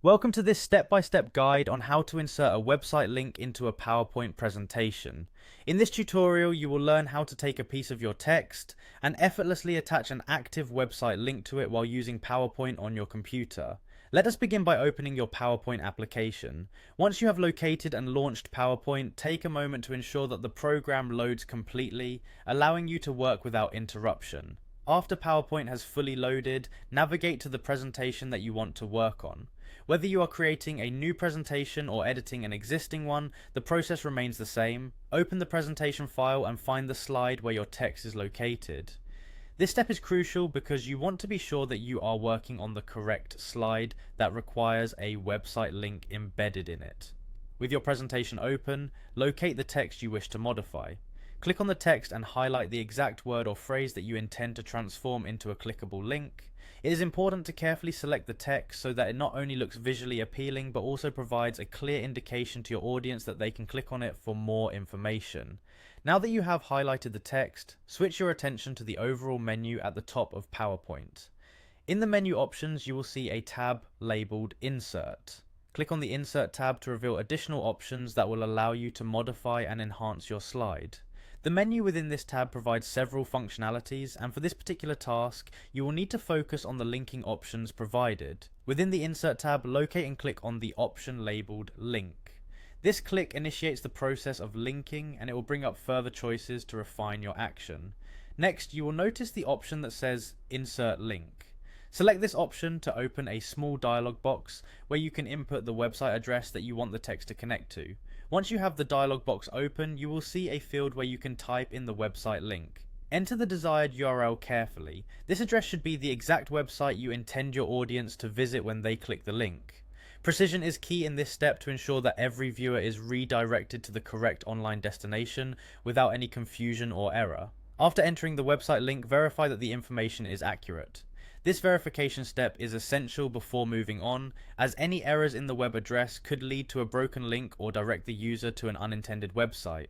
Welcome to this step-by-step guide on how to insert a website link into a PowerPoint presentation. In this tutorial, you will learn how to take a piece of your text and effortlessly attach an active website link to it while using PowerPoint on your computer. Let us begin by opening your PowerPoint application. Once you have located and launched PowerPoint, take a moment to ensure that the program loads completely, allowing you to work without interruption. After PowerPoint has fully loaded, navigate to the presentation that you want to work on. Whether you are creating a new presentation or editing an existing one, the process remains the same. Open the presentation file and find the slide where your text is located. This step is crucial because you want to be sure that you are working on the correct slide that requires a website link embedded in it. With your presentation open, locate the text you wish to modify. Click on the text and highlight the exact word or phrase that you intend to transform into a clickable link. It is important to carefully select the text so that it not only looks visually appealing but also provides a clear indication to your audience that they can click on it for more information. Now that you have highlighted the text, switch your attention to the overall menu at the top of PowerPoint. In the menu options, you will see a tab labeled Insert. Click on the Insert tab to reveal additional options that will allow you to modify and enhance your slide. The menu within this tab provides several functionalities, and for this particular task, you will need to focus on the linking options provided. Within the Insert tab, locate and click on the option labeled Link. This click initiates the process of linking, and it will bring up further choices to refine your action. Next, you will notice the option that says Insert Link. Select this option to open a small dialog box where you can input the website address that you want the text to connect to. Once you have the dialog box open, you will see a field where you can type in the website link. Enter the desired URL carefully. This address should be the exact website you intend your audience to visit when they click the link. Precision is key in this step to ensure that every viewer is redirected to the correct online destination without any confusion or error. After entering the website link, verify that the information is accurate. This verification step is essential before moving on, as any errors in the web address could lead to a broken link or direct the user to an unintended website.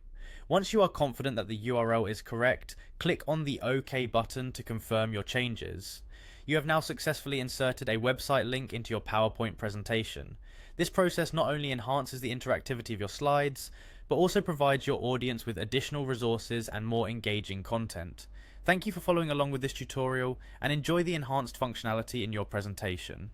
Once you are confident that the URL is correct, click on the OK button to confirm your changes. You have now successfully inserted a website link into your PowerPoint presentation. This process not only enhances the interactivity of your slides, but also provides your audience with additional resources and more engaging content. Thank you for following along with this tutorial, and enjoy the enhanced functionality in your presentation.